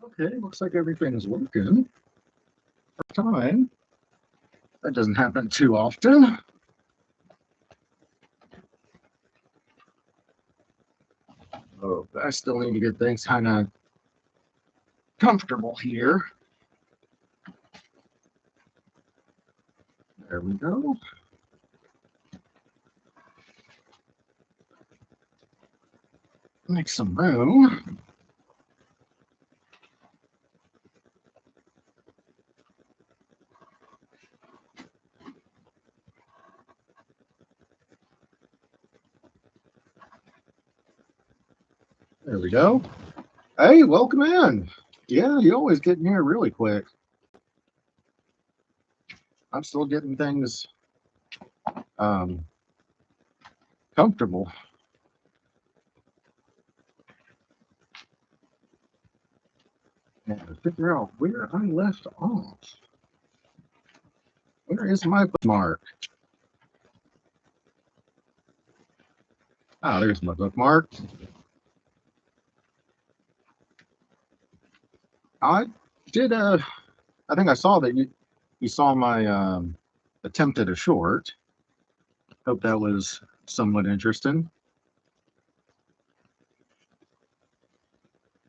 Okay, looks like everything is working. Time. That doesn't happen too often. Oh, I still need to get things kind of comfortable here. There we go. Make some room. There we go. Hey, welcome in. Yeah, you always get in here really quick. I'm still getting things um, comfortable. And to figure out where I left off. Where is my bookmark? Oh, there's my bookmark. I did I think I saw that you saw my attempt at a short. Hope that was somewhat interesting.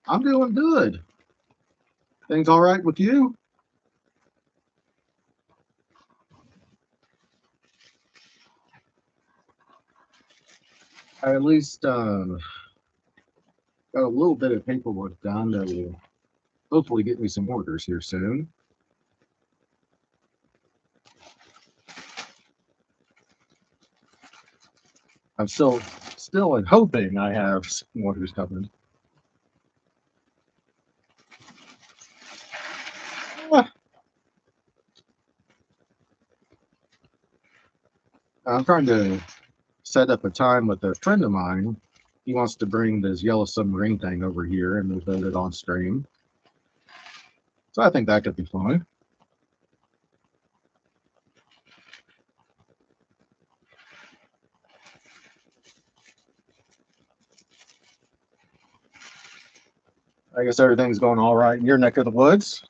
I'm doing good. Things all right with you? I at least got a little bit of paperwork done that will hopefully get me some orders here soon. I'm still hoping I have some orders coming. Ah, I'm trying to set up a time with a friend of mine. He wants to bring this yellow submarine thing over here and we'll build it on stream. So I think that could be fun. I guess everything's going all right in your neck of the woods.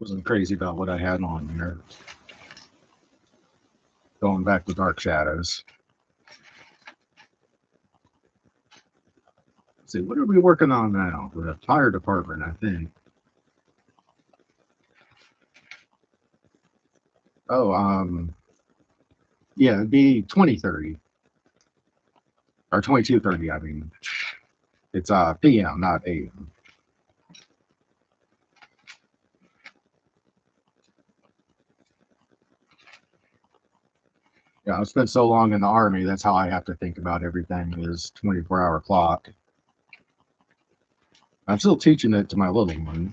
Wasn't crazy about what I had on here. Going back to Dark Shadows. Let's see, what are we working on now? The fire department, I think. Oh, yeah, it'd be 2030 or 2230. I mean, it's PM, not AM. Yeah, I've spent so long in the army. That's how I have to think about everything is 24-hour clock. I'm still teaching it to my little one.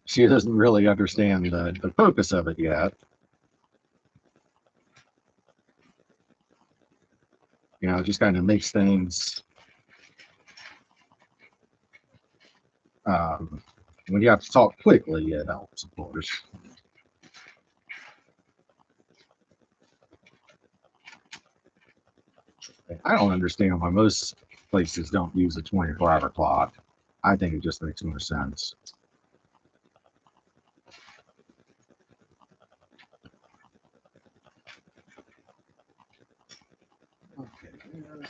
She doesn't really understand the purpose of it yet. You know, it just kind of makes things when you have to talk quickly, it helps, of course. I don't understand why most places don't use a 24-hour clock. I think it just makes more sense. Okay.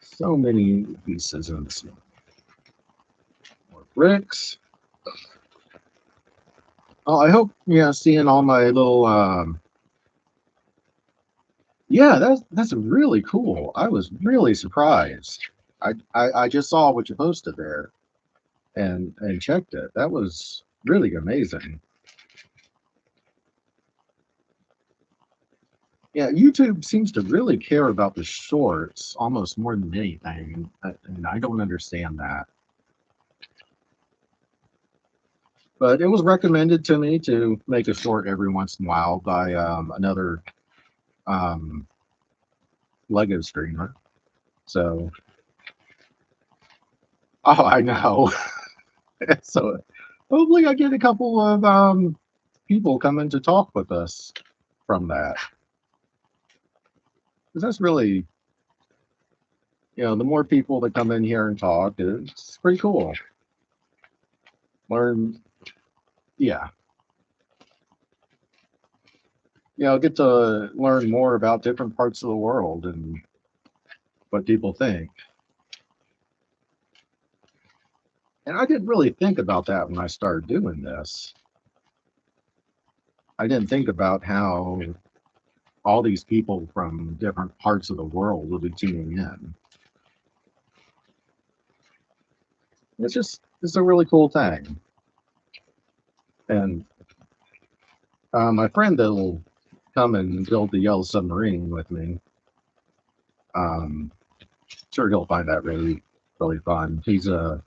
So many pieces in this one. More bricks. Oh, I hope, yeah, seeing all my little yeah, that's really cool. I was really surprised. I just saw what you posted there and checked it. That was really amazing. Yeah, YouTube seems to really care about the shorts almost more than anything, and I don't understand that. But it was recommended to me to make a short every once in a while by another um, Lego streamer. So Oh, I know. So hopefully I get a couple of people coming to talk with us from that. Because that's really, the more people that come in here and talk, it's pretty cool. Learn, yeah, get to learn more about different parts of the world and what people think. And I didn't really think about that when I started doing this. I didn't think about how all these people from different parts of the world will be tuning in. It's a really cool thing. And my friend that'll come and build the yellow submarine with me, um, sure he'll find that really, really fun. He's a,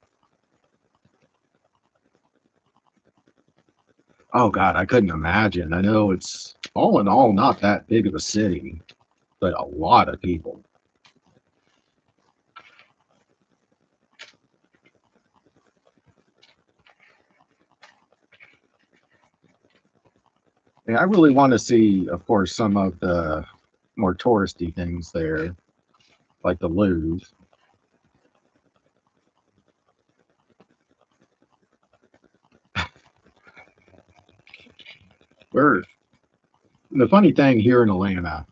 oh God, I couldn't imagine. I know it's all in all not that big of a city, but a lot of people. And I really want to see, of course, some of the more touristy things there, like the Louvre. Where the funny thing here in Atlanta,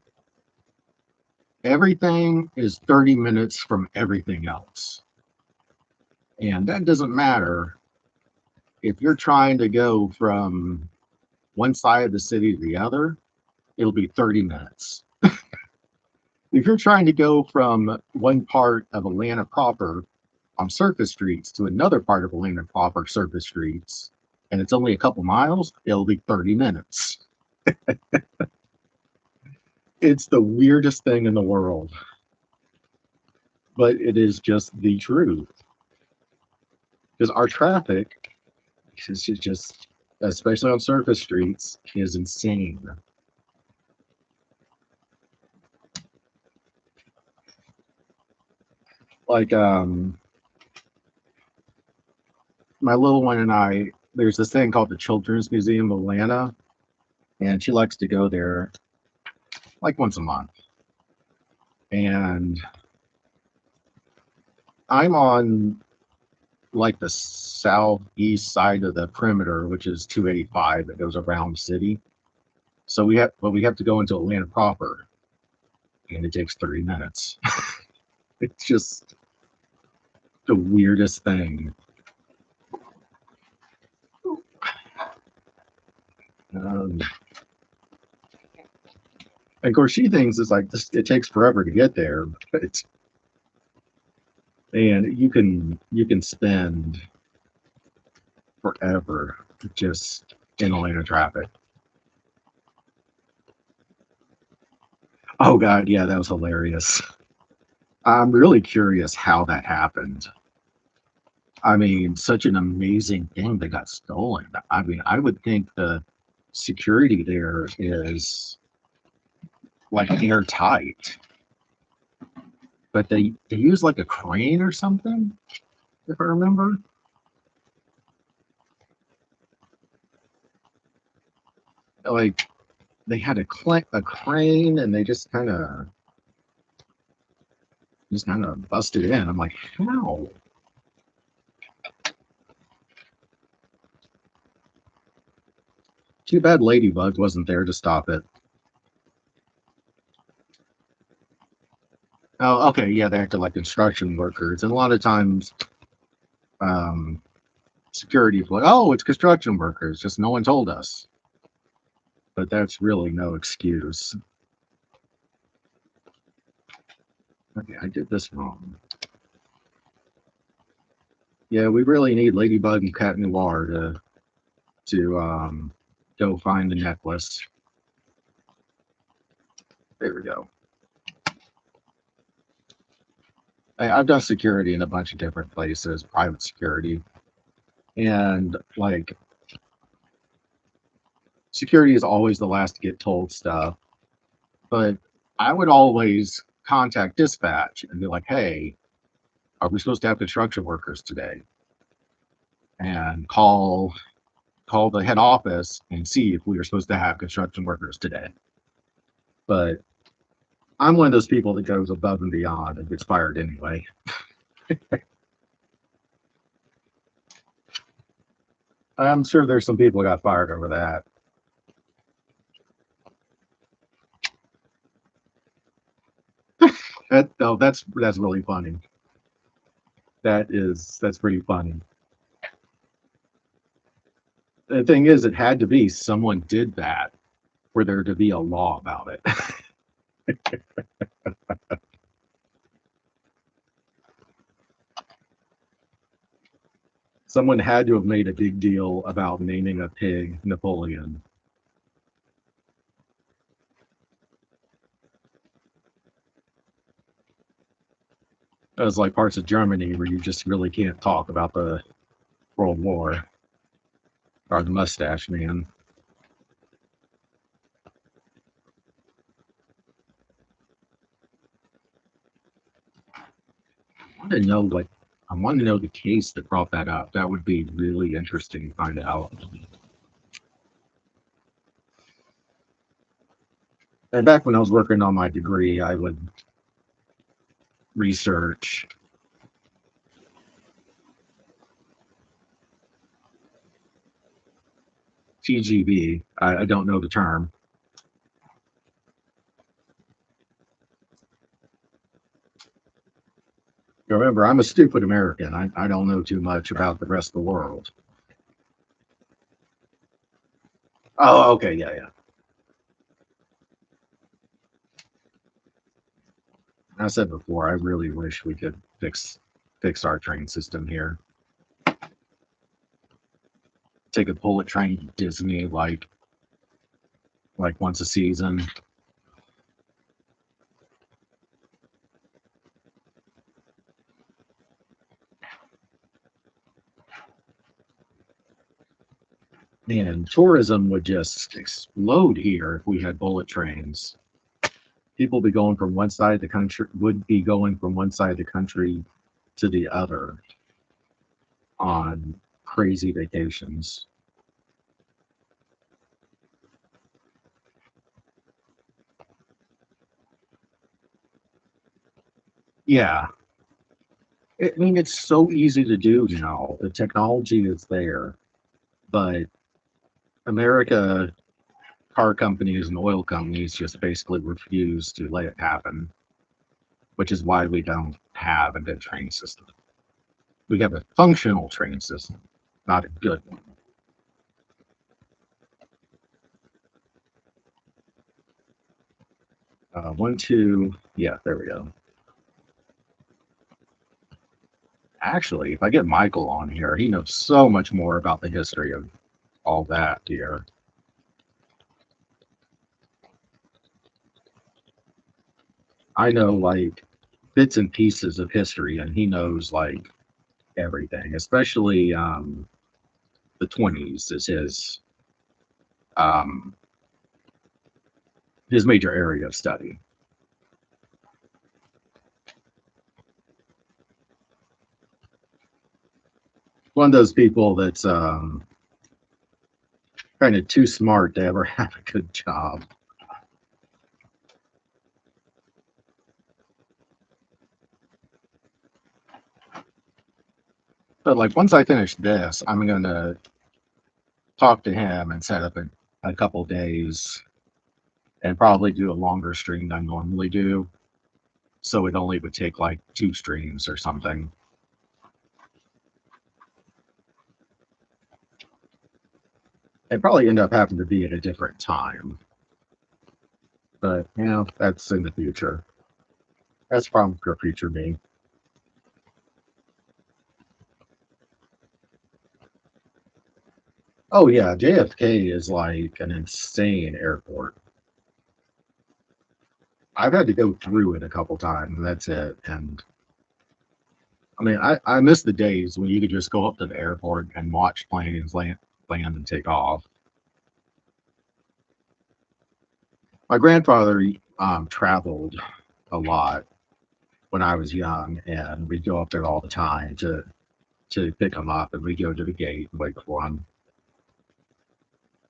everything is 30 minutes from everything else. And that doesn't matter if you're trying to go from one side of the city to the other, it'll be 30 minutes. If you're trying to go from one part of Atlanta proper on surface streets to another part of Atlanta proper surface streets, and it's only a couple miles, it'll be 30 minutes. It's the weirdest thing in the world, but it is just the truth. Because our traffic is just, especially on surface streets, is insane. Like my little one and I, there's this thing called the Children's Museum of Atlanta, and she likes to go there like once a month. And I'm on like the southeast side of the perimeter, which is 285 that goes around the city. So we have to go into Atlanta proper, and it takes 30 minutes. It's just the weirdest thing. Um, and of course, she thinks it's like this, it takes forever to get there, but and you can spend forever just in Atlanta traffic. Oh God, yeah, that was hilarious. I'm really curious how that happened. I mean, such an amazing thing that got stolen. I mean, I would think the security there is like airtight, but they use like a crane or something, if I remember. Like they had a crane and they just kind of busted in. I'm like, how? Too bad Ladybug wasn't there to stop it. Oh, okay, yeah, they acted like construction workers, and a lot of times, um, security is like, "Oh, it's construction workers," just no one told us. But that's really no excuse. Okay, I did this wrong. Yeah, we really need Ladybug and Cat Noir to go find the necklace. There we go. I've done security in a bunch of different places, private security, and like security is always the last to get told stuff. But I would always contact dispatch and be like, "Hey, are we supposed to have construction workers today? And call the head office and see if we are supposed to have construction workers today. But I'm one of those people that goes above and beyond and gets fired anyway. I'm sure there's some people who got fired over that. That's really funny. That's pretty funny. The thing is, it had to be someone did that for there to be a law about it. Someone had to have made a big deal about naming a pig Napoleon. It was like parts of Germany where you just really can't talk about the World War or the Mustache Man. I want to know what I want to know the case that brought that up. That would be really interesting to find out. And back when I was working on my degree, I would research TGB. I don't know the term. Remember, I'm a stupid American. I don't know too much about the rest of the world. Oh, okay, yeah, yeah. I said before, I really wish we could fix our train system here. Take a bullet train to Disney like once a season. Man, tourism would just explode here if we had bullet trains. People be going from one side of the country would be going from one side of the country to the other on crazy vacations. Yeah. I mean, it's so easy to do now. The technology is there, but America car companies and oil companies just basically refuse to let it happen, which is why we don't have a good train system. We have a functional train system, not a good one. One, two, yeah, there we go. Actually, if I get Michael on here, he knows so much more about the history of all that here. I know like bits and pieces of history, and he knows like everything, especially the 20s is um, his major area of study. One of those people that's kind of too smart to ever have a good job. But like once I finish this, I'm gonna talk to him and set up a couple days and probably do a longer stream than I normally do. So it only would take like 2 streams or something. It'd probably end up having to be at a different time. But you know, that's in the future. That's probably for future me. Oh yeah, JFK is like an insane airport. I've had to go through it a couple times, and that's it. And I mean, I miss the days when you could just go up to the airport and watch planes land and take off. My grandfather traveled a lot, when I was young, and we'd go up there all the time to pick them up, and we'd go to the gate and wait for them.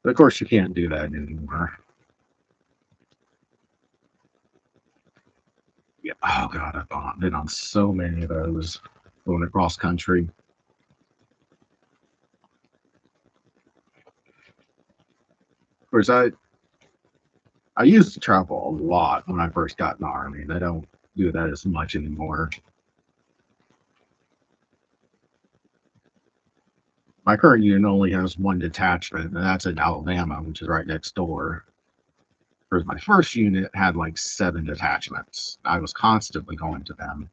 But of course, you can't do that anymore. Yeah. Oh God, I've been on so many of those going across country. Of course, I used to travel a lot when I first got in the army, and I don't do that as much anymore. My current unit only has one detachment, and that's in Alabama, which is right next door. Whereas my first unit had like 7 detachments. I was constantly going to them.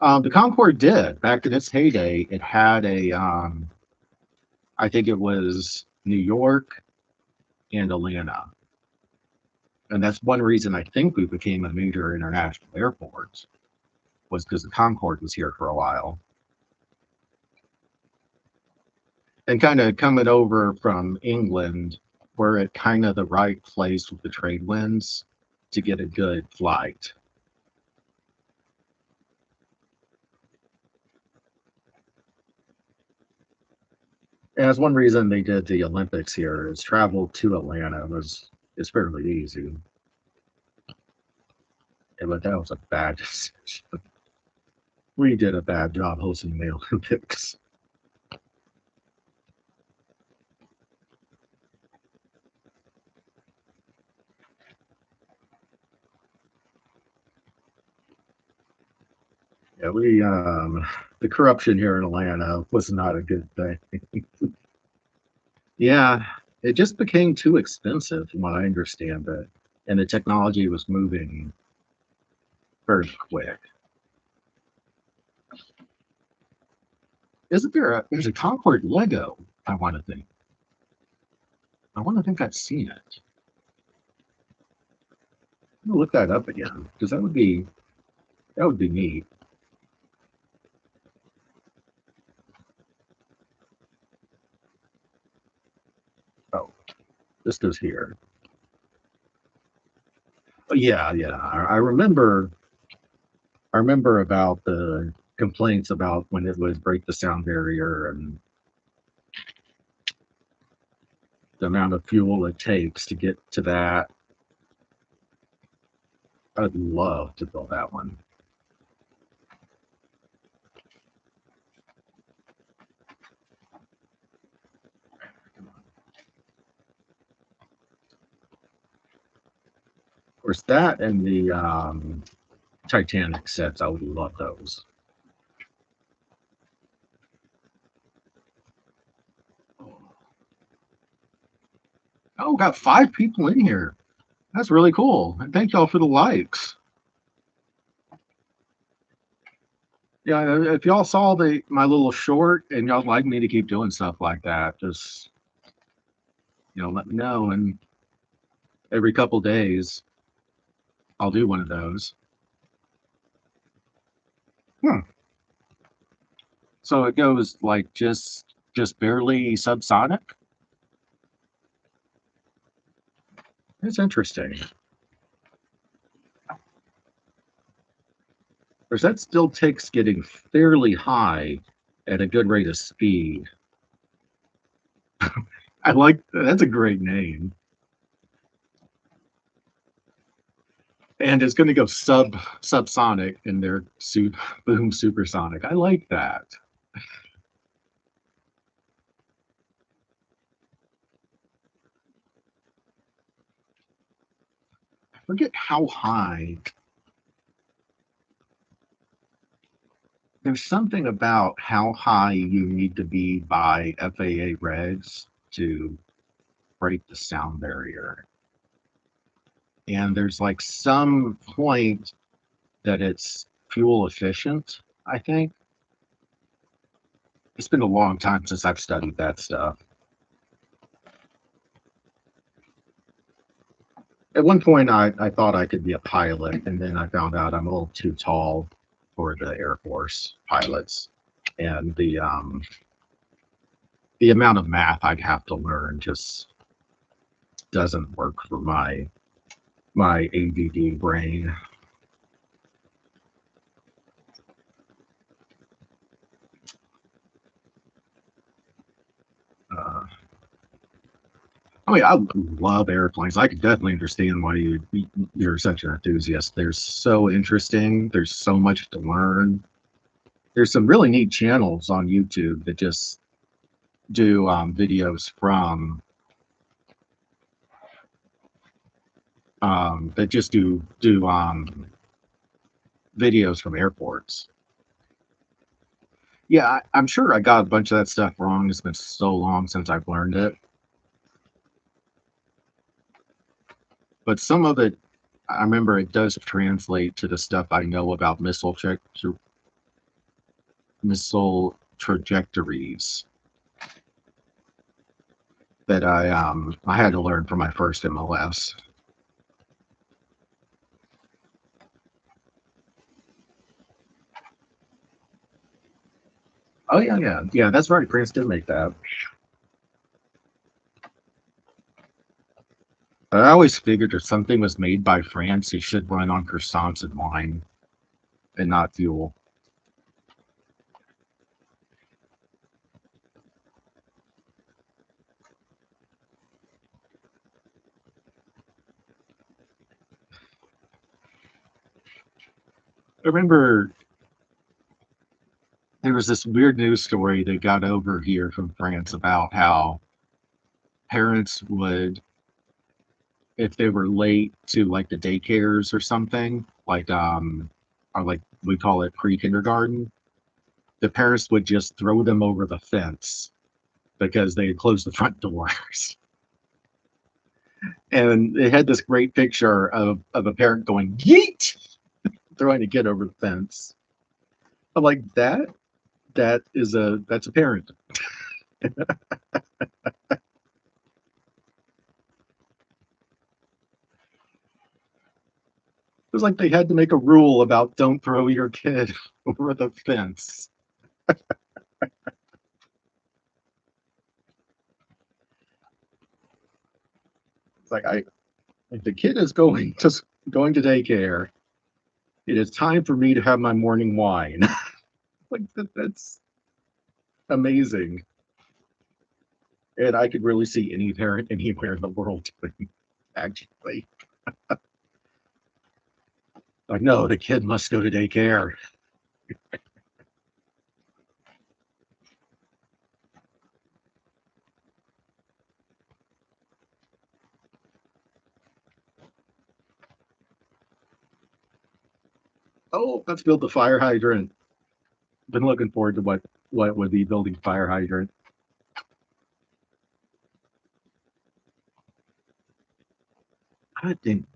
The Concorde did back in its heyday. It had I think it was New York and Atlanta, and that's one reason I think we became a major international airport was because the Concorde was here for a while. And kind of coming over from England, we're at kind of the right place with the trade winds to get a good flight. And that's one reason they did the Olympics here is travel to Atlanta was is fairly easy. But that was a bad decision. We did a bad job hosting the Olympics. Yeah, we the corruption here in Atlanta was not a good thing. Yeah, it just became too expensive from what I understand it. And the technology was moving very quick. Isn't there there's a Concorde Lego, I want to think. I want to think I've seen it. I'm gonna look that up again because that would be neat. Oh, this goes here. Oh, yeah, yeah. I remember about the complaints about when it would break the sound barrier and the amount of fuel it takes to get to that. I'd love to build that one. Of course, that and the Titanic sets, I would love those. Oh, got 5 people in here. That's really cool. And thank y'all for the likes. Yeah, if y'all saw the my little short and y'all like me to keep doing stuff like that, just let me know. And every couple days, I'll do one of those. Hmm. So it goes like just barely subsonic. It's interesting. Because that still takes getting fairly high at a good rate of speed. I like that's a great name. And it's going to go subsonic in their boom supersonic. I like that. I forget how high. There's something about how high you need to be by FAA regs to break the sound barrier. And there's like some point that it's fuel efficient, I think. It's been a long time since I've studied that stuff. At one point, I thought I could be a pilot, and then I found out I'm a little too tall for the Air Force pilots. And the amount of math I'd have to learn just doesn't work for my my ADD brain. Uh, I mean, I love airplanes. I could definitely understand why you're such an enthusiast. They're so interesting. There's so much to learn. There's some really neat channels on YouTube that just do videos from that just do videos from airports. Yeah, I'm sure I got a bunch of that stuff wrong. It's been so long since I've learned it, but some of it, I remember it does translate to the stuff I know about missile trajectories that I had to learn for my first MOS. Oh yeah, yeah, yeah. That's right. France did make that. I always figured if something was made by France, it should run on croissants and wine and not fuel. I remember there was this weird news story that got over here from France about how parents would, if they were late to like the daycares or something, or like we call it pre-kindergarten, the parents would just throw them over the fence because they had closed the front doors. And they had this great picture of a parent going yeet, throwing a kid over the fence. I'm like, that's a parent. It was like they had to make a rule about don't throw your kid over the fence. It's like I if the kid is going to daycare, it is time for me to have my morning wine. Like that's amazing. And I could really see any parent anywhere in the world doing actually. Like, no, the kid must go to daycare. Oh, let's build the fire hydrant. Been looking forward to what would be building fire hydrant. I think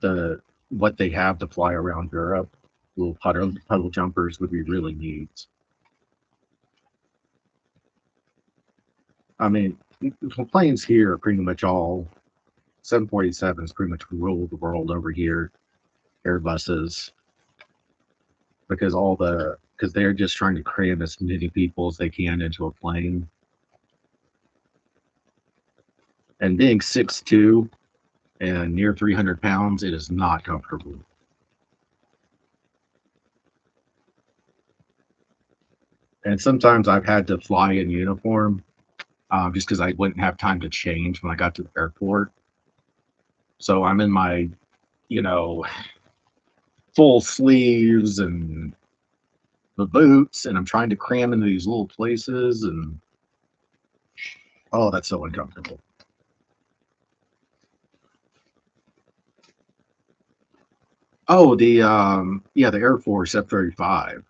the what they have to fly around Europe, little puddle jumpers would be really neat. I mean, the planes here are pretty much all 747s pretty much rule the world over here. Airbuses, because they're just trying to cram as many people as they can into a plane. And being 6'2" and near 300 pounds, it is not comfortable. And sometimes I've had to fly in uniform just because I wouldn't have time to change when I got to the airport. So I'm in my, you know, full sleeves and the boots, and I'm trying to cram into these little places, and oh, that's so uncomfortable. Oh, the Air Force F-35.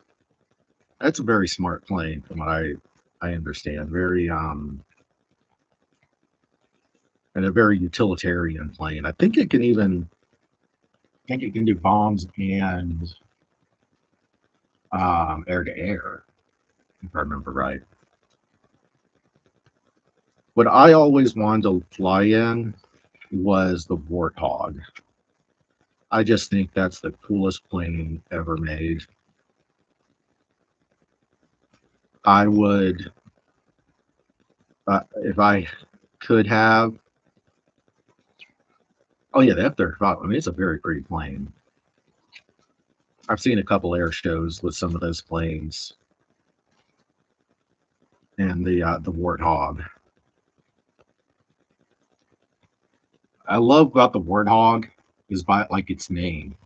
That's a very smart plane, from what I understand. Very and a very utilitarian plane. I think it can do bombs and air to air, if I remember right. What I always wanted to fly in was the Warthog. I just think that's the coolest plane ever made. I would, if I could have, Oh yeah, the F-35. I mean, it's a very pretty plane. I've seen a couple air shows with some of those planes and the Warthog. I love about the Warthog is by like its name.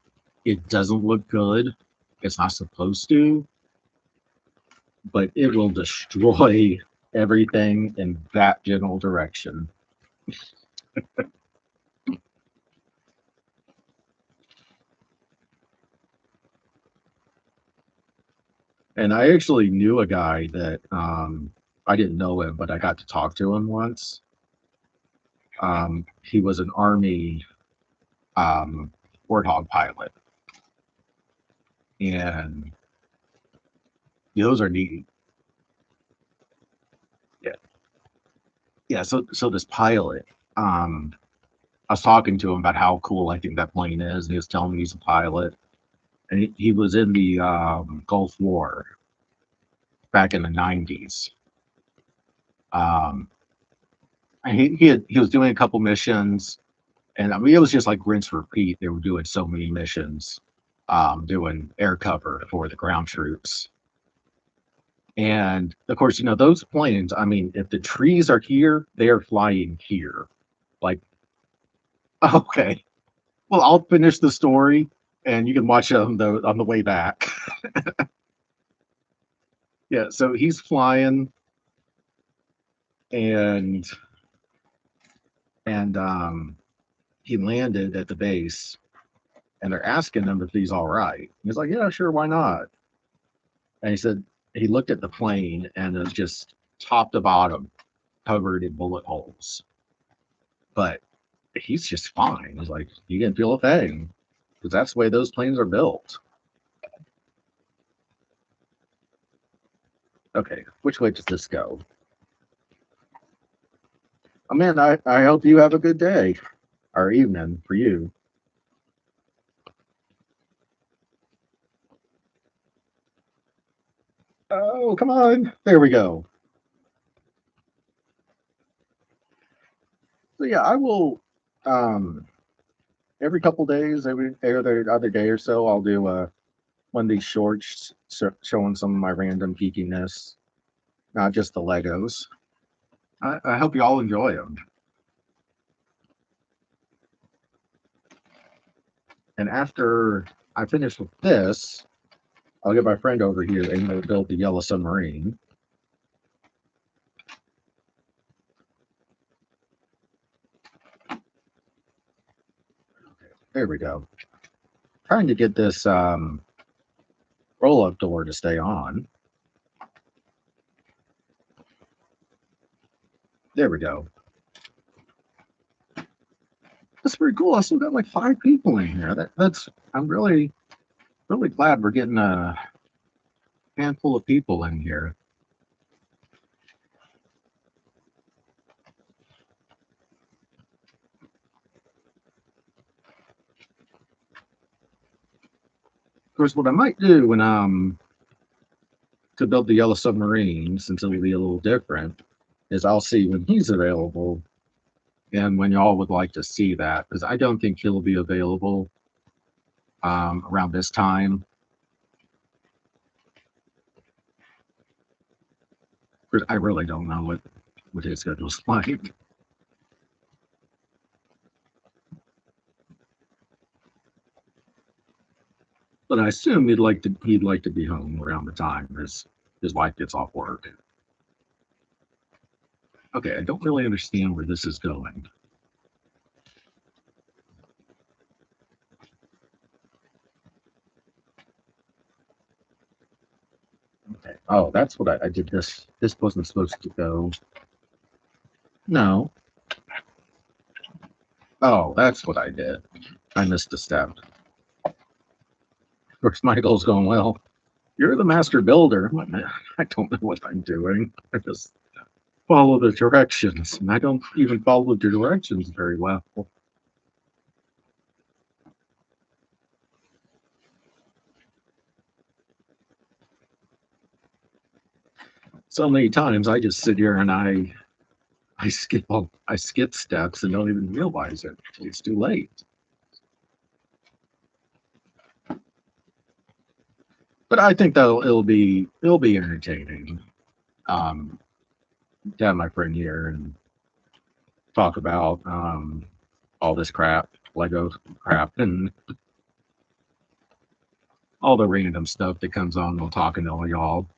It doesn't look good. It's not supposed to, but it will destroy everything in that general direction. And I actually knew a guy that I didn't know him, but I got to talk to him once. He was an Army um, Warthog pilot, and those are neat. Yeah, yeah. So this pilot, I was talking to him about how cool I think that plane is, and he was telling me he's a pilot, and he was in the Gulf War back in the '90s. Um, and he was doing a couple missions, and I mean it was just like rinse repeat. They were doing so many missions, doing air cover for the ground troops. And of course, those planes. I mean, if the trees are here, they are flying here. Like, okay, well, I'll finish the story, and you can watch it on the way back. Yeah, so he's flying, and and he landed at the base, and they're asking him if he's all right. And he's like, "Yeah, sure, why not?" And he said he looked at the plane, and it was just top to bottom covered in bullet holes, but he's just fine. He's like, "You can feel a thing," because that's the way those planes are built. Okay, which way does this go? Oh man, I hope you have a good day or evening for you. Oh, come on. There we go. So yeah, I will um every couple days, every other day or so, I'll do one of these shorts showing some of my random geekiness, not just the Legos. I hope you all enjoy them. And after I finish with this, I'll get my friend over here and we'll build the yellow submarine. There we go. Trying to get this roll up door to stay on. There we go. That's pretty cool. I still got like 5 people in here. That's I'm really glad we're getting a handful of people in here. Of course, what I might do when to build the yellow submarine, since it'll be a little different, is I'll see when he's available and when y'all would like to see that, because I don't think he'll be available around this time. I really don't know what his schedule's like. But I assume he'd like to be home around the time his wife gets off work. Okay, I don't really understand where this is going. Okay. Oh, that's what I did. This wasn't supposed to go. No. Oh, that's what I did. I missed a step. Of course, Michael's going, well, you're the master builder. I'm like, "Man, I don't know what I'm doing. I just follow the directions, and I don't even follow the directions very well. So many times I just sit here and I I skip steps and don't even realize it until it's too late. But I think that it'll be entertaining. Um, to have my friend here and talk about all this crap, Lego crap, and all the random stuff that comes on while talking to all y'all.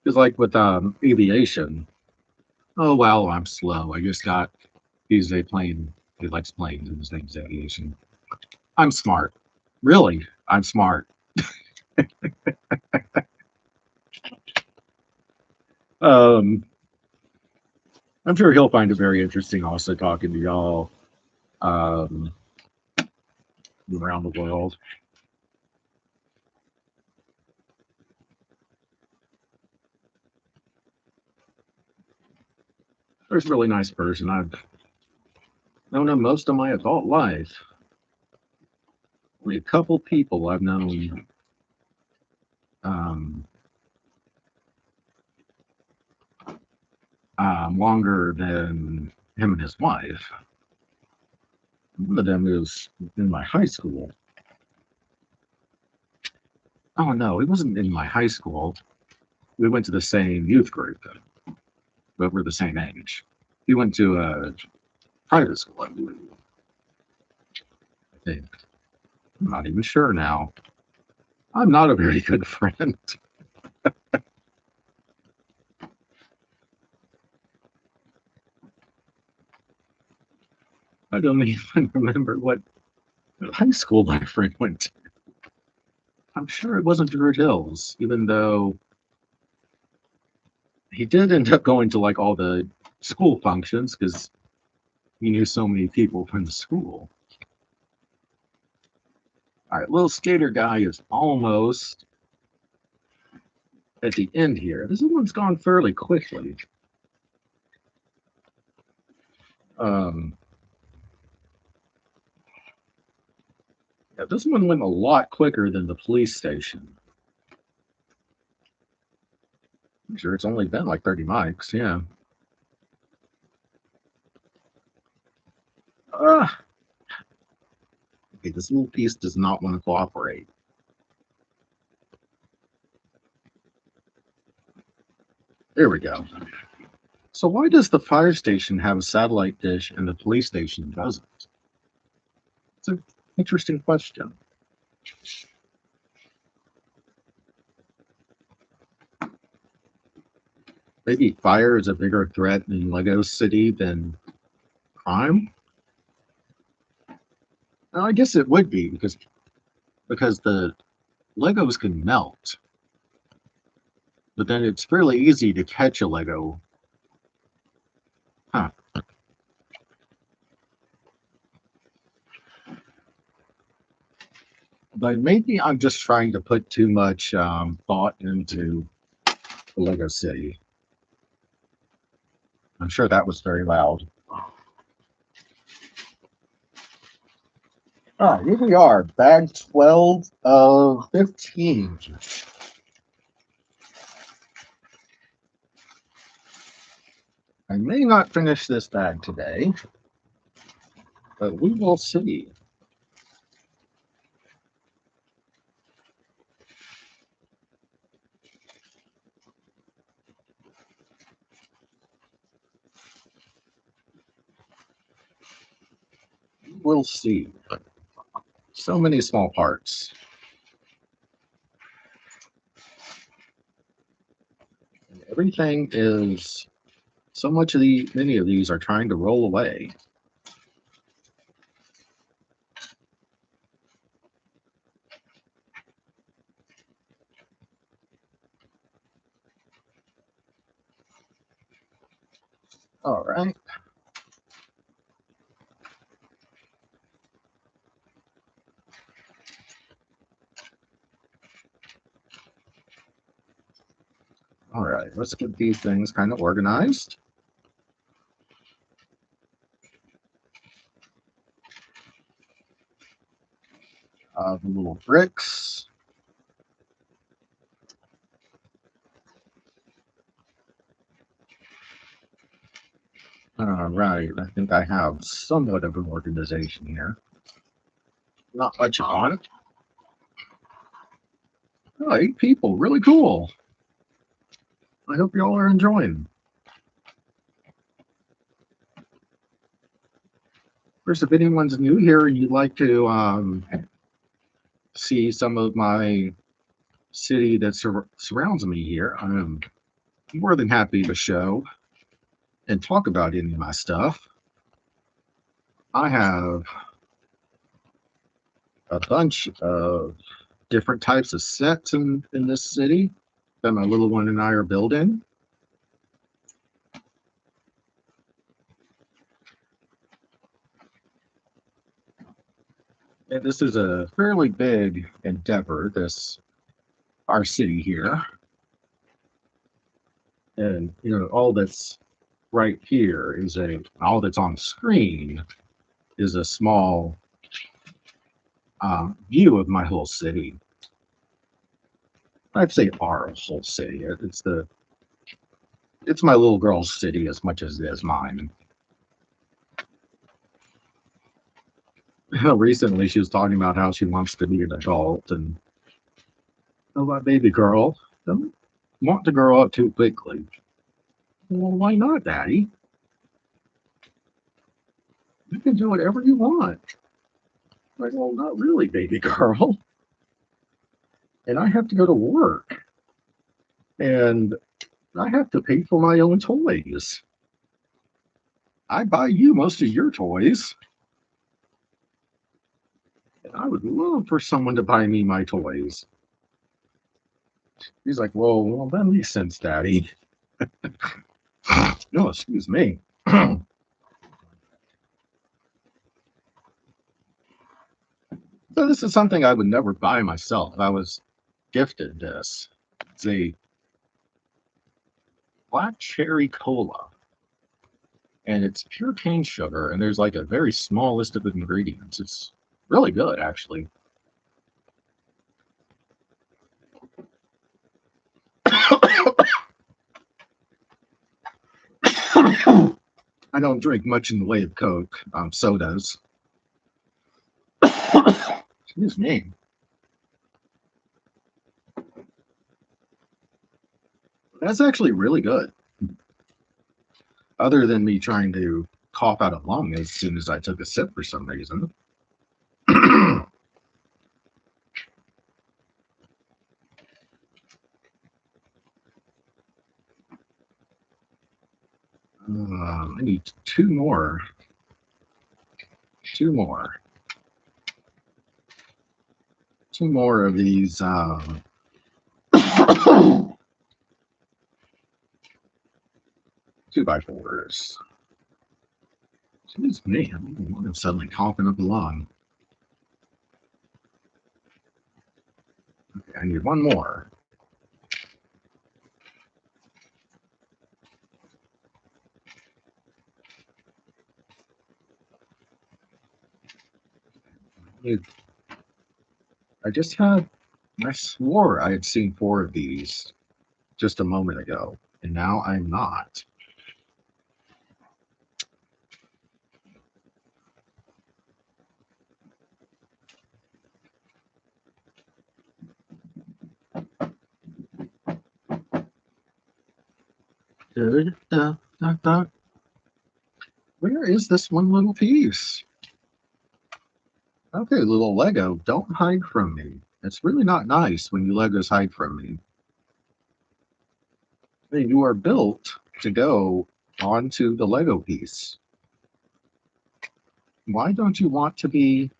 Because like with aviation, oh well, I'm slow. I just got he's a plane. He likes planes, and his name's aviation. I'm smart. Really, I'm smart. Um, I'm sure he'll find it very interesting also talking to y'all um, around the world. There's a really nice person. I've known him most of my adult life. Only a couple people I've known um, longer than him and his wife. One of them is in my high school. Oh no, he wasn't in my high school. We went to the same youth group, but we're the same age. He went to a private school, I believe. I think. I'm not even sure now. I'm not a very good friend. I don't even remember what high school my friend went to. I'm sure it wasn't Druid Hills, even though he did end up going to like all the school functions because he knew so many people from the school. All right, little skater guy is almost at the end here. This one's gone fairly quickly. Um, yeah, this one went a lot quicker than the police station. I'm sure it's only been like 30 mics. Yeah. Uh, okay, this little piece does not want to cooperate. There we go. So why does the fire station have a satellite dish and the police station doesn't? It's an interesting question. Maybe fire is a bigger threat in Lego City than crime? Well, I guess it would be because the Legos can melt, but then it's fairly easy to catch a Lego. Huh. But maybe I'm just trying to put too much thought into the Lego City. I'm sure that was very loud. All right, here we are, bag 12 of 15. I may not finish this bag today, but we will see. We'll see. So many small parts. Everything is so much of many of these are trying to roll away. All right. All right, let's get these things kind of organized. The little bricks. All right, I think I have somewhat of an organization here. Not much on it. Oh, 8 people, really cool. I hope you all are enjoying. First, if anyone's new here and you'd like to see some of my city that surrounds me here, I'm more than happy to show and talk about any of my stuff. I have a bunch of different types of sets in this city that my little one and I are building. And this is a fairly big endeavor, this our city here. And all that's right here is all that's on screen is a small view of my whole city. I'd say our whole city. It's my little girl's city as much as it is mine. Recently, she was talking about how she wants to be an adult, and oh, my baby girl doesn't want to grow up too quickly. Well, why not, Daddy? You can do whatever you want. Like, well, not really, baby girl. And I have to go to work, and I have to pay for my own toys. I buy you most of your toys. And I would love for someone to buy me my toys. He's like, well, that makes sense, Daddy. No, excuse me. So this is something I would never buy myself. I was gifted this. It's a black cherry cola. And it's pure cane sugar, and there's like a very small list of ingredients. It's really good, actually. I don't drink much in the way of Coke, sodas. Excuse me. That's actually really good. Other than me trying to cough out a lung as soon as I took a sip for some reason. I need two more. Two more. Two more of these 2x4s. Excuse me, I'm suddenly coughing up a lung. Okay, I need one more. I swore I had seen 4 of these just a moment ago, and now I'm not. Where is this one little piece? Okay, little Lego, don't hide from me. It's really not nice when you Legos hide from me. You are built to go onto the Lego piece. Why don't you want to be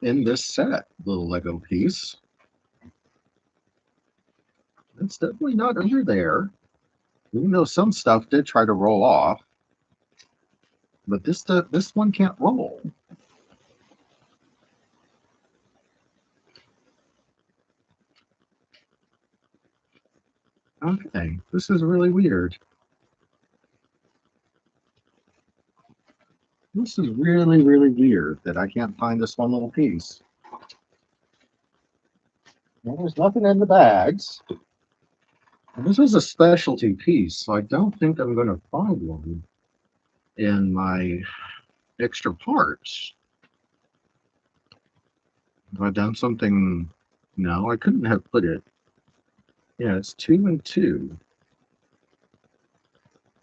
in this set, little Lego piece? It's definitely not under there. Even though some stuff did try to roll off, but this one can't roll. Okay, this is really weird. This is really, really weird that I can't find this one little piece. Well, there's nothing in the bags. This is a specialty piece, so I don't think I'm going to find one in my extra parts. Have I done something? No, I couldn't have put it. Yeah, it's 2 and 2.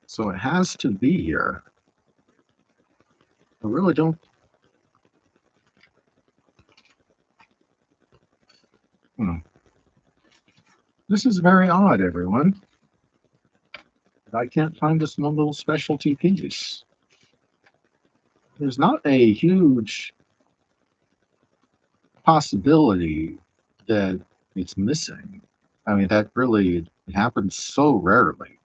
So it has to be here. I really don't. Hmm. This is very odd, everyone. I can't find this one little specialty piece. There's not a huge possibility that it's missing. I mean, that really happens so rarely.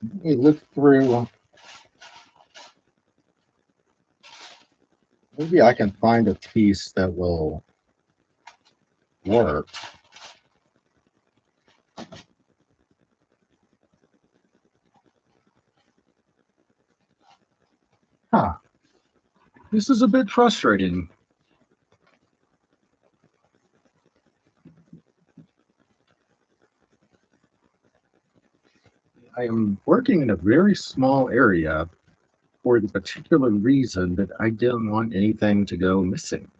Let me look through. Maybe I can find a piece that will work. Huh. This is a bit frustrating. I am working in a very small area for the particular reason that I didn't want anything to go missing.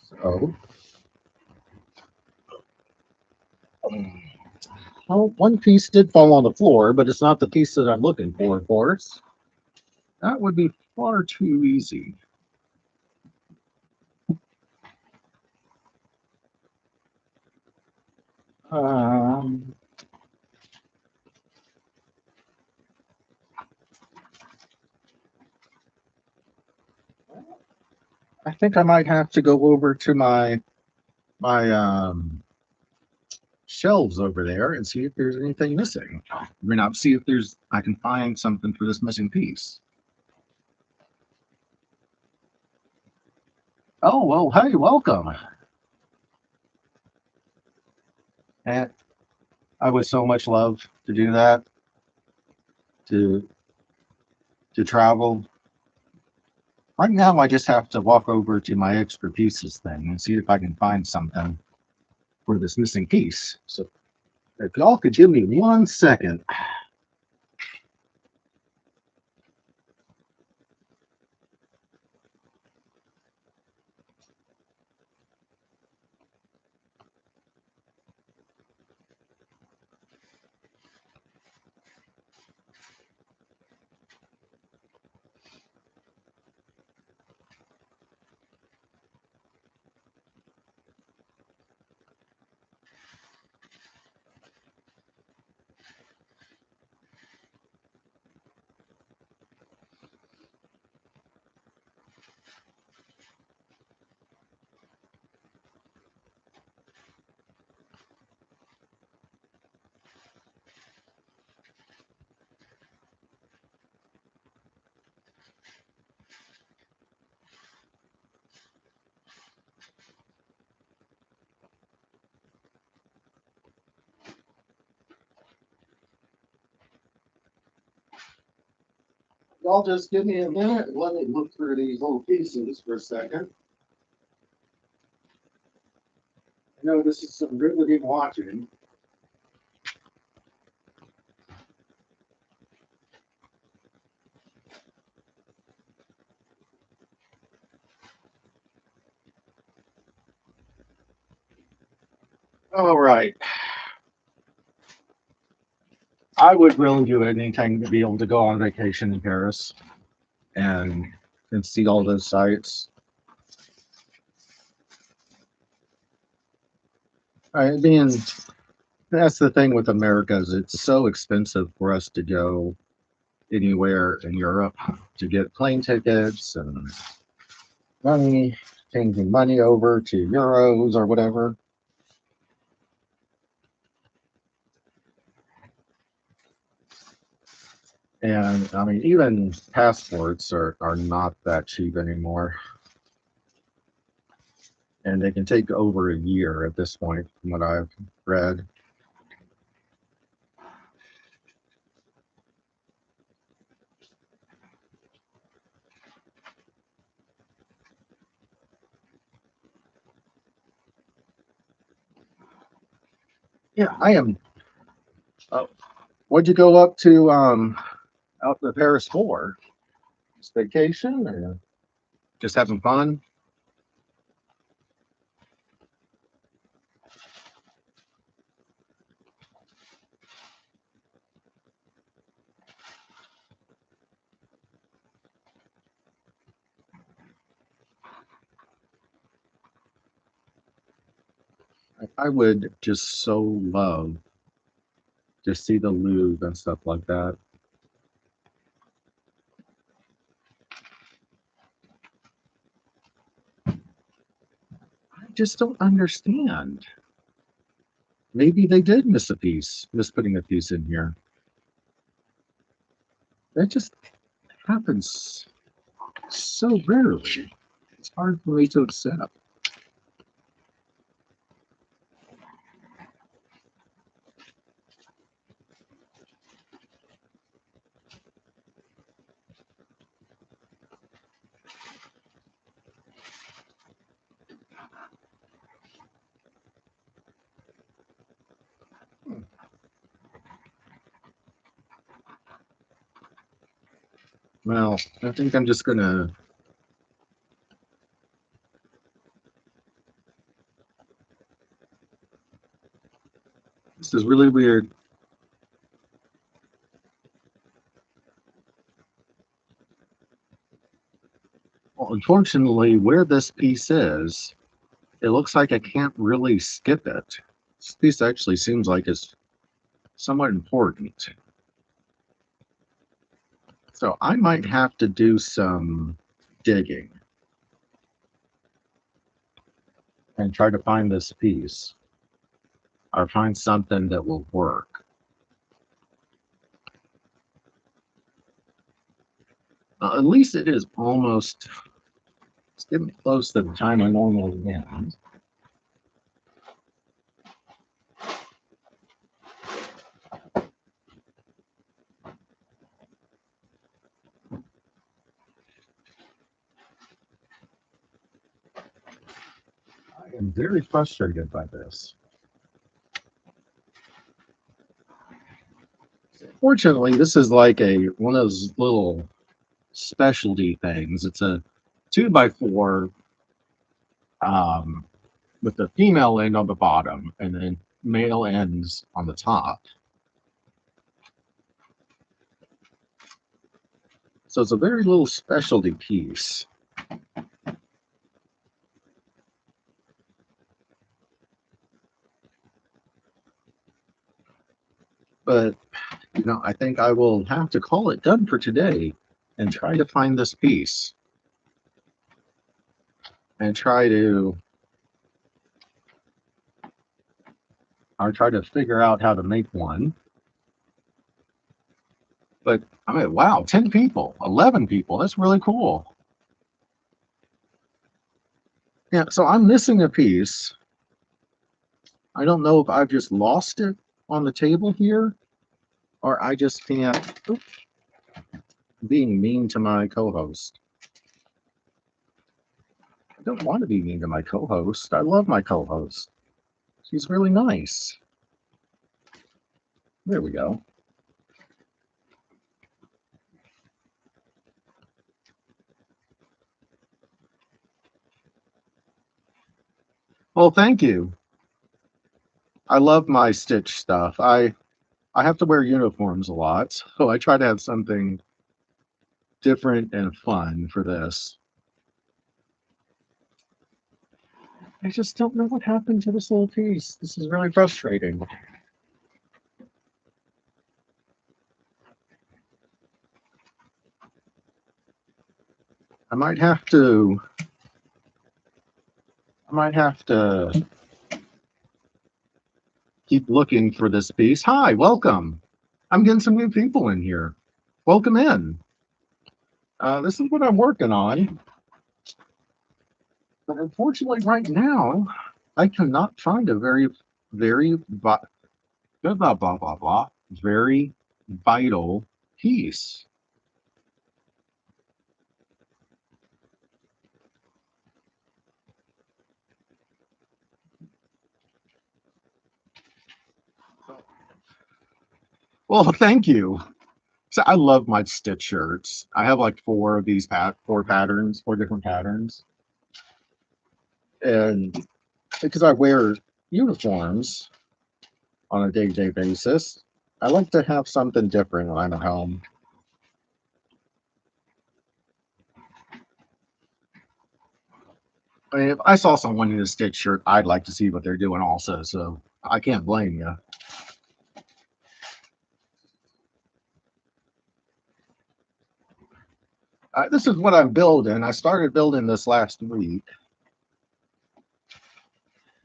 So, well, one piece did fall on the floor, but it's not the piece that I'm looking for, of course. That would be far too easy. Um, I think I might have to go over to my shelves over there and see if there's anything missing. I mean, I'll see if there's I can find something for this missing piece. Oh well, hey, welcome. And I would so much love to do that to travel. Right now, I just have to walk over to my extra pieces thing and see if I can find something for this missing piece. So if y'all could give me 1 second. Y'all just give me a minute and let me look through these little pieces for a second. I know this is some riveting watching. All right. I would really do anything to be able to go on vacation in Paris and see all those sites. I mean, that's the thing with America is it's so expensive for us to go anywhere in Europe to get plane tickets and money, changing money over to euros or whatever. And I mean, even passports are not that cheap anymore. And they can take over a year at this point, from what I've read. Yeah, I am. What'd you go up to out to Paris for? Just vacation or just having fun? I would just so love to see the Louvre and stuff like that. I just don't understand. Maybe they did miss a piece, miss putting a piece in here. That just happens so rarely. It's hard for me to accept. Well, I think I'm just gonna. This is really weird. Well, unfortunately, where this piece is, it looks like I can't really skip it. This piece actually seems like it's somewhat important. So I might have to do some digging and try to find this piece or find something that will work. At least it is almost, it's getting close to the time I normally end. I am very frustrated by this. Fortunately, this is like a one of those little specialty things. It's a 2x4 um, with the female end on the bottom and then male ends on the top. So it's a very little specialty piece. But I think I will have to call it done for today and try to find this piece and I'll try to figure out how to make one. But I mean, wow, 10 people, 11 people. That's really cool. Yeah, so I'm missing a piece. I don't know if I've just lost it on the table here or I just can't. Oops, being mean to my co-host. I don't want to be mean to my co-host. I love my co-host. She's really nice. There we go. Well, thank you. I love my Stitch stuff. I have to wear uniforms a lot, so I try to have something different and fun for this. I just don't know what happened to this little piece. This is really frustrating. I might have to I might have to keep looking for this piece. Hi, welcome. I'm getting some new people in here. Welcome in. This is what I'm working on. But unfortunately, right now, I cannot find a very, blah, blah, blah, blah, blah, very vital piece. Well, thank you. So I love my stitch shirts. I have like four of these four patterns, four different patterns, and because I wear uniforms on a day-to-day basis, I like to have something different when I'm at home. I mean, if I saw someone in a stitch shirt, I'd like to see what they're doing also. So I can't blame you. This is what I'm building. I started building this last week,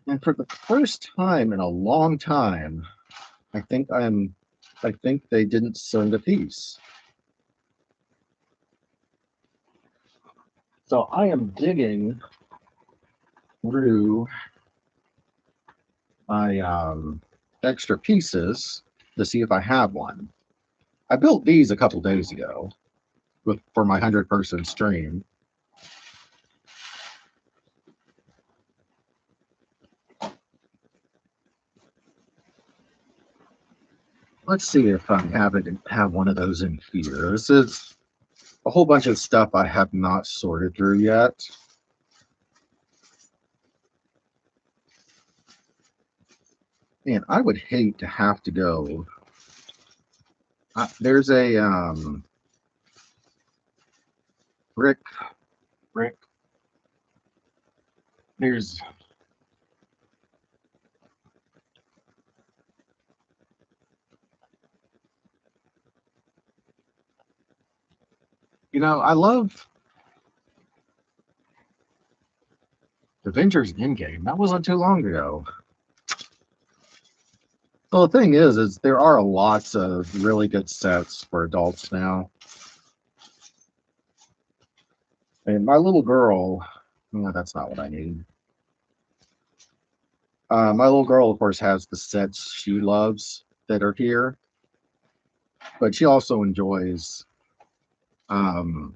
and for the first time in a long time, I think I'm. I think they didn't send a piece. So I am digging through my extra pieces to see if I have one. I built these a couple days ago for my 100-person stream. Let's see if I have one of those in here. This is a whole bunch of stuff I have not sorted through yet. Man, I would hate to have to go. There's a brick. There's, I love Avengers Endgame. That wasn't too long ago. Well, the thing is there are lots of really good sets for adults now. And my little girl, no, that's not what I need. My little girl, of course, has the sets she loves that are here, but she also enjoys um,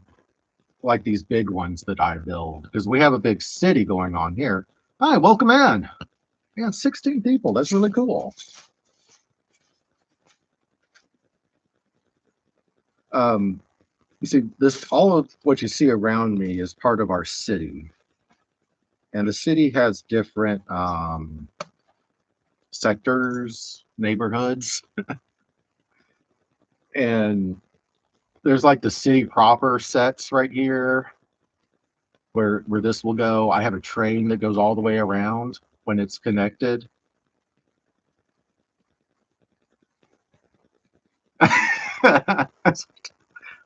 like these big ones that I build because we have a big city going on here. Hi, welcome in. Yeah, 16 people. That's really cool. Um, you see, this all of what you see around me is part of our city, and the city has different sectors, neighborhoods, and there's like the city proper sets right here where this will go. I have a train that goes all the way around when it's connected.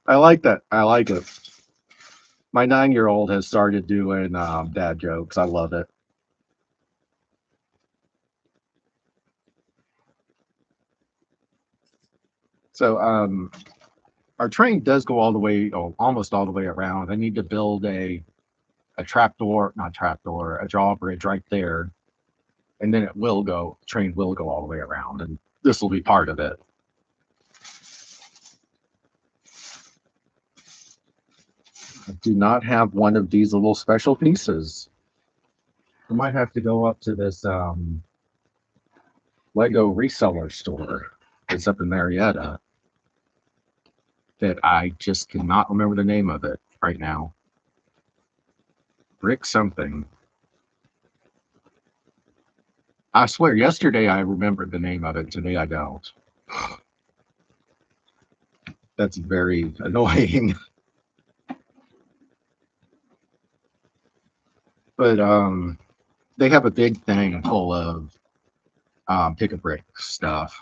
I like that. I like it. My 9-year-old has started doing dad jokes. I love it. So our train does go all the way, oh, almost all the way around. I need to build a trapdoor, not trapdoor, a drawbridge right there, and then it will go. Train will go all the way around, and this will be part of it. I do not have one of these little special pieces. I might have to go up to this Lego reseller store. It's up in Marietta that I just cannot remember the name of it right now. Brick something. I swear, yesterday I remembered the name of it. Today I don't. That's very annoying. But they have a big thing full of pick a brick stuff.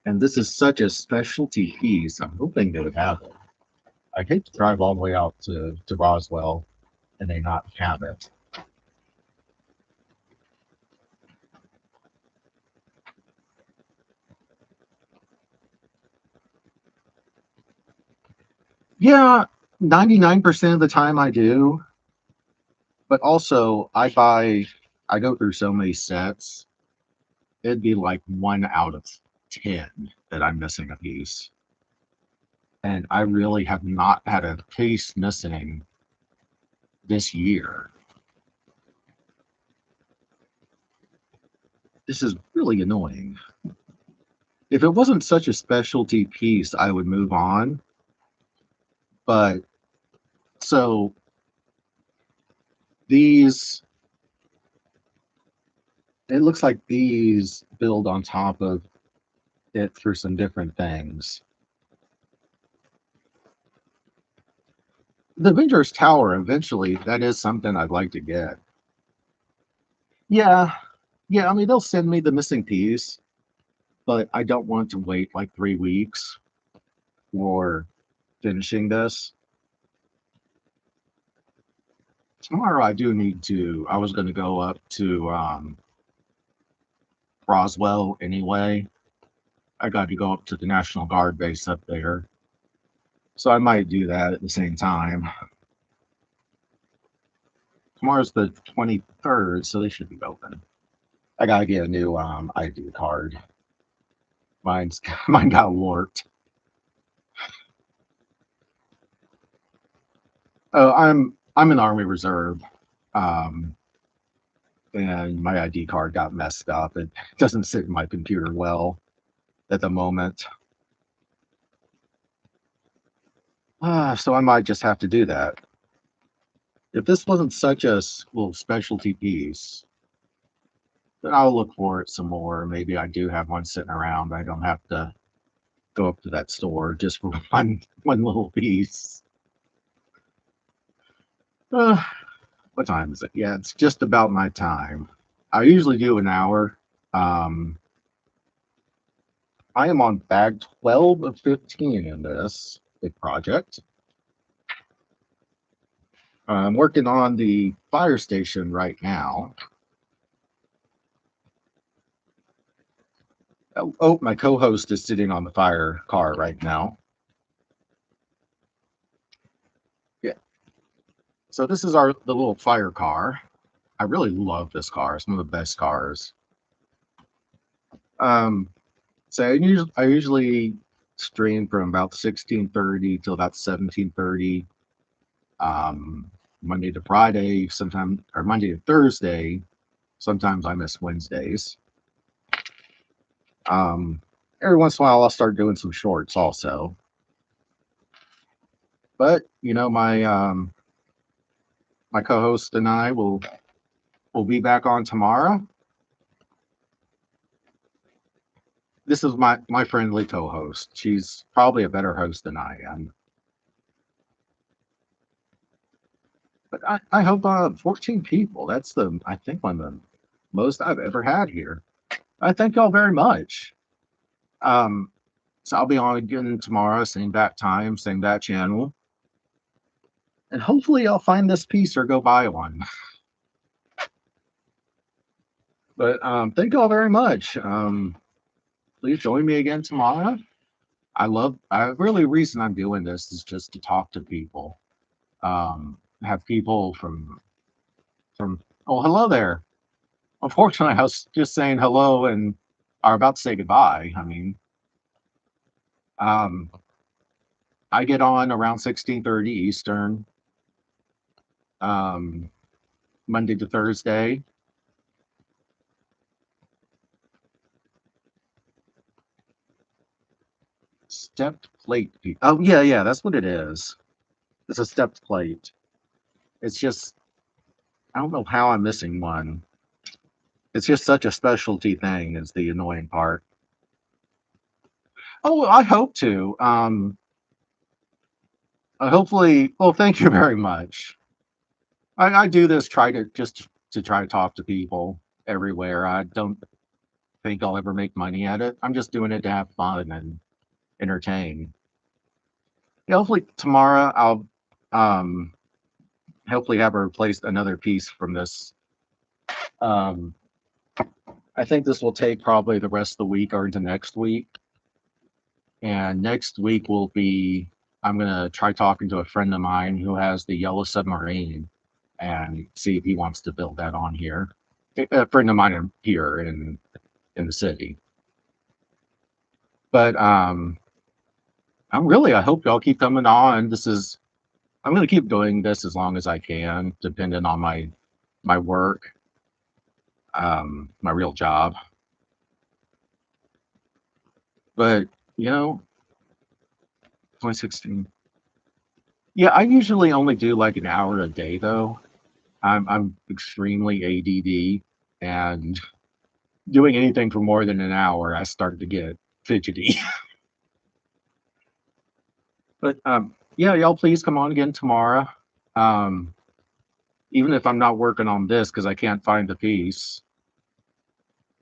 And this is such a specialty piece. I'm hoping they would have it. I hate to drive all the way out to Roswell and they not have it. Yeah, 99% of the time I do. But also I go through so many sets. It'd be like 1 out of 10 that I'm missing a piece. And I really have not had a piece missing this year. This is really annoying. If it wasn't such a specialty piece, I would move on. But so these, it looks like these build on top of it through some different things. The Avengers Tower, eventually, that is something I'd like to get. Yeah, yeah, I mean, they'll send me the missing piece, but I don't want to wait like 3 weeks for finishing this. Tomorrow, I do need to, I was going to go up to Roswell anyway. I got to go up to the National Guard base up there. So I might do that at the same time. Tomorrow's the 23rd, so they should be open. I gotta get a new ID card. Mine got warped. Oh, I'm an Army Reserve, um, and my ID card got messed up. It doesn't sit in my computer well at the moment. So I might just have to do that. If this wasn't such a little specialty piece, then I'll look for it some more. Maybe I do have one sitting around. I don't have to go up to that store just for one little piece. Uh, what time is it? Yeah, it's just about my time. I usually do an hour. Um, I am on bag 12 of 15 in this big project. I'm working on the fire station right now. Oh, my co-host is sitting on the fire car right now. Yeah. So this is the little fire car. I really love this car. It's one of the best cars. Um, so I usually stream from about 16:30 till about 17:30. Monday to Friday, sometimes, or Monday to Thursday. Sometimes I miss Wednesdays. Every once in a while, I'll start doing some shorts also. But my co-host and I will be back on tomorrow. This is my friendly co-host. She's probably a better host than I am. But I hope 14 people. That's I think one of the most I've ever had here. I thank y'all very much. Um, so I'll be on again tomorrow, same bat time, same bat channel. And hopefully I'll find this piece or go buy one. But thank y'all very much. Please join me again tomorrow. Really reason I'm doing this is just to talk to people. Have people from oh, hello there. Unfortunately, I was just saying hello and are about to say goodbye. I mean, um, I get on around 16:30 Eastern, um, Monday to Thursday. Stepped plate. Oh yeah, yeah, that's what it is. It's a stepped plate. It's just I don't know how I'm missing one. It's just such a specialty thing is the annoying part. Oh, I hope to. Hopefully, well, thank you very much. I do this try to just to try to talk to people everywhere. I don't think I'll ever make money at it. I'm just doing it to have fun and entertain. Yeah, hopefully tomorrow I'll um hopefully have replaced another piece from this. Um I think this will take probably the rest of the week or into next week. And next week will be I'm gonna try talking to a friend of mine who has the yellow submarine and see if he wants to build that on here. A friend of mine here in the city. But I hope y'all keep coming on. I'm gonna keep doing this as long as I can, depending on my work, my real job. But, you know, 2016. Yeah, I usually only do like an hour a day though. I'm extremely ADD, and doing anything for more than an hour, I start to get fidgety. But yeah, y'all please come on again tomorrow. Um, even if I'm not working on this because I can't find the piece,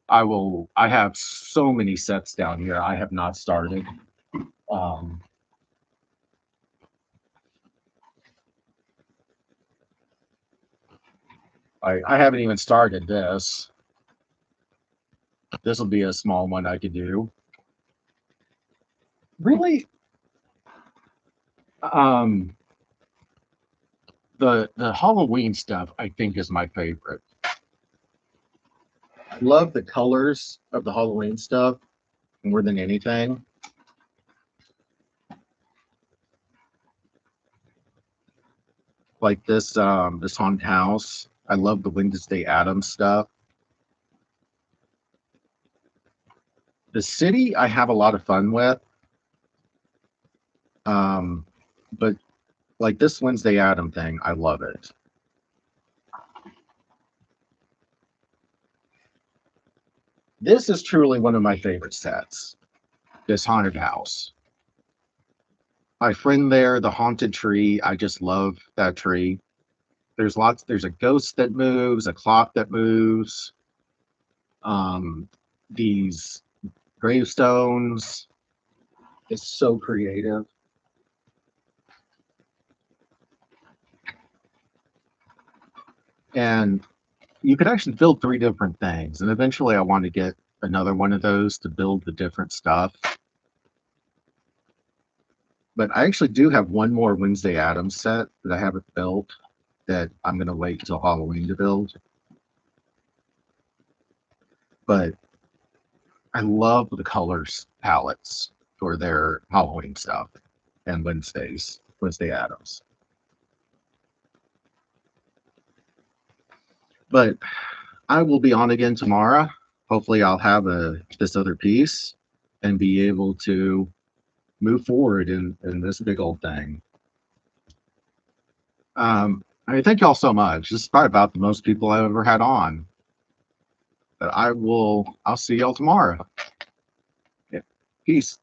I will. I have so many sets down here I have not started. Um, I haven't even started this. This will be a small one I could do. Really, um, the Halloween stuff I think is my favorite. I love the colors of the Halloween stuff more than anything. Like this haunted house. I love the Wednesday Addams stuff. The city I have a lot of fun with. Um, but like this Wednesday Adam thing, I love it. This is truly one of my favorite sets. This haunted house. My friend there, the haunted tree. I just love that tree. There's lots. There's a ghost that moves, a clock that moves. Um, these gravestones. It's so creative. And you could actually build three different things. And eventually I want to get another one of those to build the different stuff. But I actually do have one more Wednesday Addams set that I haven't built that I'm going to wait till Halloween to build. But I love the colors palettes for their Halloween stuff and Wednesday Addams. But I will be on again tomorrow. Hopefully I'll have this other piece and be able to move forward in this big old thing. I mean, thank y'all so much. This is probably about the most people I've ever had on. But I'll see y'all tomorrow. Yeah. Peace.